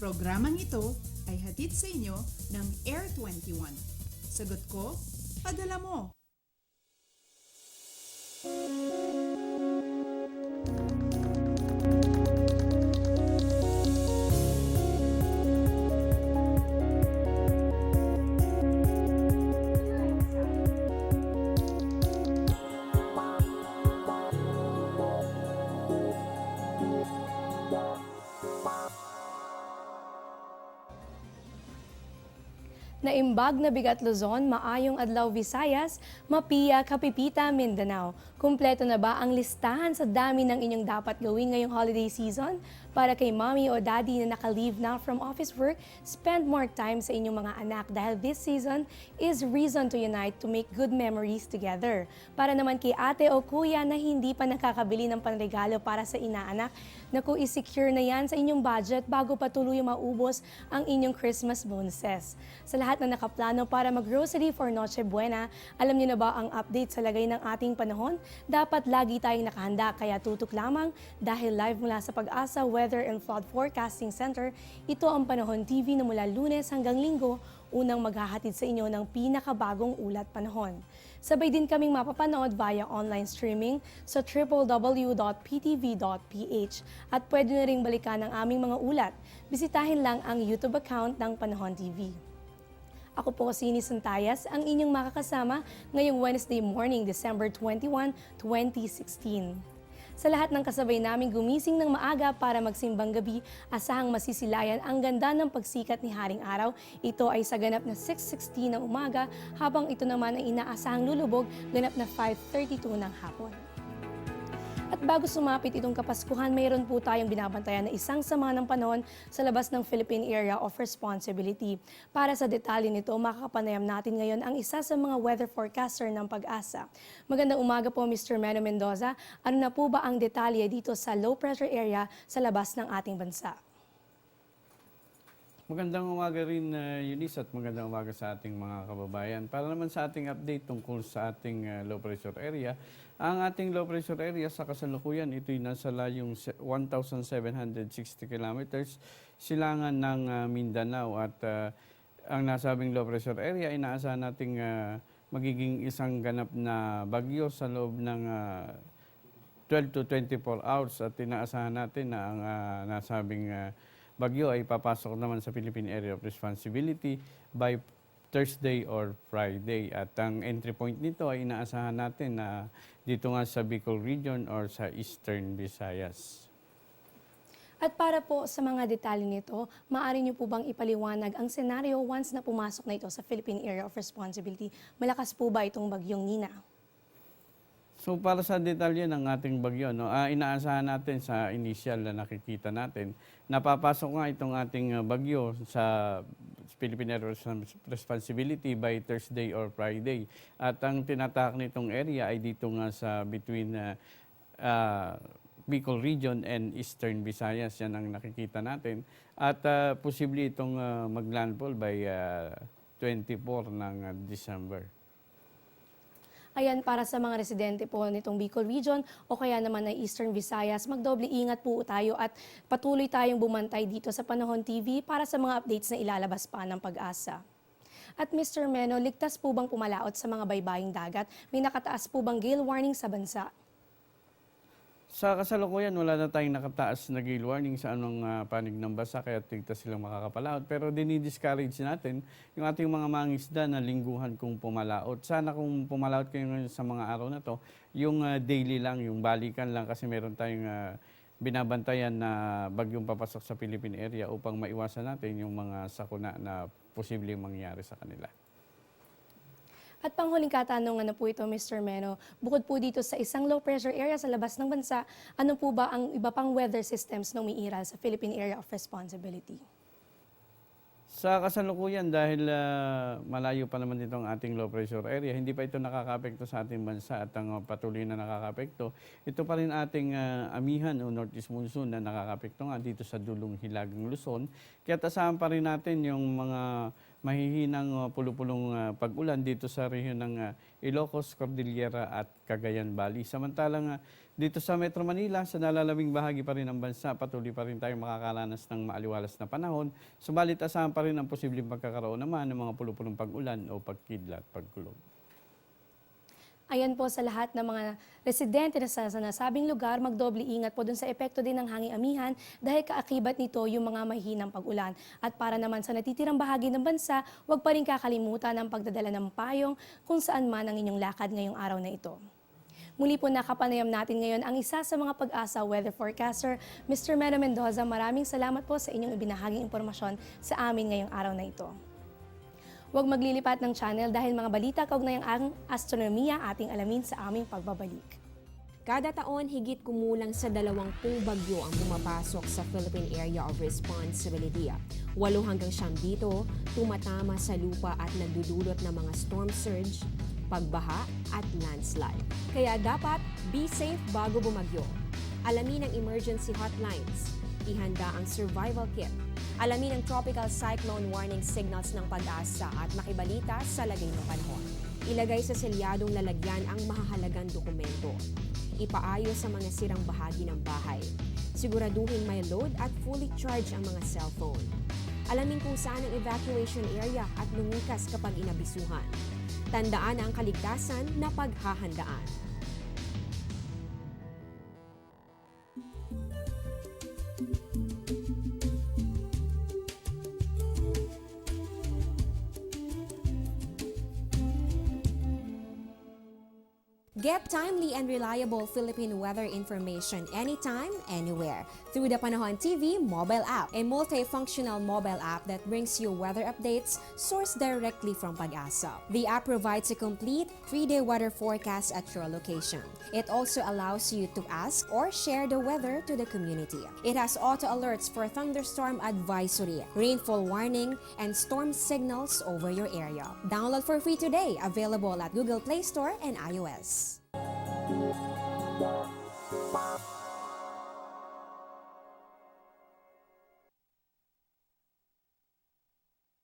Programang ito ay hatid sa inyo ng Air 21. Sagot ko, padala mo. Naimbag na bigat Luzon, maayong adlaw Visayas, Mapia, Kapipita, Mindanao. Kumpleto na ba ang listahan sa dami ng inyong dapat gawin ngayong holiday season? Para kay mommy o daddy na naka-leave na from office work, spend more time sa inyong mga anak dahil this season is reason to unite to make good memories together. Para naman kay ate o kuya na hindi pa nakakabili ng panregalo para sa inaanak, naku, i-secure na yan sa inyong budget bago pa tuluyang maubos ang inyong Christmas bonuses. Sa lahat na nakaplano para mag-grocery for Noche Buena, alam niyo na ba ang update sa lagay ng ating panahon? Dapat lagi tayong nakahanda kaya tutok lamang dahil live mula sa Pag-asa Weather and Flood Forecasting Center, ito ang Panahon TV na mula Lunes hanggang Linggo, unang maghahatid sa inyo ng pinakabagong ulat panahon. Sabay din kaming mapapanood via online streaming sa www.ptv.ph at pwede na ring balikan ang aming mga ulat. Bisitahin lang ang YouTube account ng Panahon TV. Ako po si Ines Santayas, ang inyong makakasama ngayong Wednesday morning, December 21, 2016. Sa lahat ng kasabay naming gumising ng maaga para magsimbang gabi, asahang masisilayan ang ganda ng pagsikat ni Haring Araw. Ito ay sa ganap na 6:16 ng umaga, habang ito naman ay inaasahang lulubog ganap na 5:32 ng hapon. At bago sumapit itong Kapaskuhan, mayroon po tayong binabantayan na isang sama ng panahon sa labas ng Philippine Area of Responsibility. Para sa detalye nito, makakapanayam natin ngayon ang isa sa mga weather forecaster ng Pag-asa. Magandang umaga po, Mr. Meno Mendoza. Ano na po ba ang detalye dito sa low pressure area sa labas ng ating bansa? Magandang umaga rin, Eunice, at magandang umaga sa ating mga kababayan. Para naman sa ating update tungkol sa ating low pressure area, ang ating low pressure area sa kasalukuyan, ito'y nasa layong 1,760 kilometers silangan ng Mindanao at ang nasabing low pressure area, inaasahan nating magiging isang ganap na bagyo sa loob ng 12 to 24 hours at inaasahan natin na ang nasabing bagyo ay papasok naman sa Philippine Area of Responsibility by Thursday or Friday. At ang entry point nito ay inaasahan natin na dito nga sa Bicol Region or sa Eastern Visayas. At para po sa mga detalye nito, maaari niyo po bang ipaliwanag ang senaryo once na pumasok na ito sa Philippine Area of Responsibility? Malakas po ba itong bagyong Nina? So para sa detalye ng ating bagyo, inaasahan natin sa initial na nakikita natin, napapasok nga itong ating bagyo sa Philippine Area of Responsibility by Thursday or Friday. At ang tinatak nitong area ay dito nga sa between Bicol Region and Eastern Visayas. Yan ang nakikita natin. At posible itong maglandfall by 24 ng December. Ayan, para sa mga residente po nitong Bicol Region o kaya naman ng Eastern Visayas, magdoble ingat po tayo at patuloy tayong bumantay dito sa Panahon TV para sa mga updates na ilalabas pa ng Pag-asa. At Mr. Meno, ligtas po bang pumalaot sa mga baybaying dagat? May nakataas po bang gale warning sa bansa? Sa kasalukuyan, wala na tayong nakataas na gale warning sa anong panig ng basa kaya tigtas silang makakapalaot. Pero dinidiscourage natin yung ating mga mangisda na lingguhan kung pumalaot. Sana kung pumalaot kayo ngayon sa mga araw na to, yung daily lang, yung balikan lang kasi meron tayong binabantayan na bagyong papasok sa Philippine area upang maiwasan natin yung mga sakuna na posibleng mangyari sa kanila. At panghuling katanungan na po ito, Mr. Meno, bukod po dito sa isang low pressure area sa labas ng bansa, ano po ba ang iba pang weather systems na umiiral sa Philippine Area of Responsibility? Sa kasalukuyan, dahil malayo pa naman itong ating low pressure area, hindi pa ito nakakapekto sa ating bansa at ang patuloy na nakakapekto, ito pa rin ating amihan o northeast monsoon na nakakapekto nga dito sa dulong Hilagang Luzon. Kaya asahan pa rin natin yung mga mahihinang pulupulong pag-ulan dito sa rehiyon ng Ilocos, Cordillera at Cagayan Valley. Samantalang Dito sa Metro Manila, sa nalalabing bahagi pa rin ng bansa, patuloy pa rin tayong makakaranas ng maaliwalas na panahon. Subalit asahan pa rin ang posibleng pagkakaroon naman ng mga pulupulong pag-ulan o pagkidlat, pagkulog. Ayan po sa lahat ng mga residente na sa nasabing lugar, magdoble ingat po dun sa epekto din ng hanging amihan dahil kaakibat nito yung mga mahihinang pag-ulan. At para naman sa natitirang bahagi ng bansa, huwag pa rin kakalimutan ang pagdadala ng payong kung saan man ang inyong lakad ngayong araw na ito. Muli po nakapanayam natin ngayon ang isa sa mga Pag-asa weather forecaster, Mr. Meno Mendoza. Maraming salamat po sa inyong ibinahaging impormasyon sa amin ngayong araw na ito. Huwag maglilipat ng channel dahil mga balita kaugnayang ang astronomiya ating alamin sa aming pagbabalik. Kada taon, higit kumulang sa 20 bagyo ang pumapasok sa Philippine Area of Responsibility. 8 hanggang 9 dito, tumatama sa lupa at nagdudulot ng mga storm surge, pagbaha at landslide. Kaya dapat be safe bago bumagyo. Alamin ang emergency hotlines. Ihanda ang survival kit. Alamin ang tropical cyclone warning signals ng Pag-asa at makibalita sa lagay ng panahon. Ilagay sa selyadong lalagyan ang mahahalagang dokumento. Ipaayos sa mga sirang bahagi ng bahay. Siguraduhin may load at fully charge ang mga cellphone. Alamin kung saan ang evacuation area at lumikas kapag inabisuhan. Tandaan ang kaligtasan na paghahandaan. Get timely and reliable Philippine weather information anytime, anywhere through the Panahon TV mobile app, a multifunctional mobile app that brings you weather updates sourced directly from Pag-asa. The app provides a complete 3-day weather forecast at your location. It also allows you to ask or share the weather to the community. It has auto alerts for thunderstorm advisory, rainfall warning, and storm signals over your area. Download for free today, available at Google Play Store and iOS.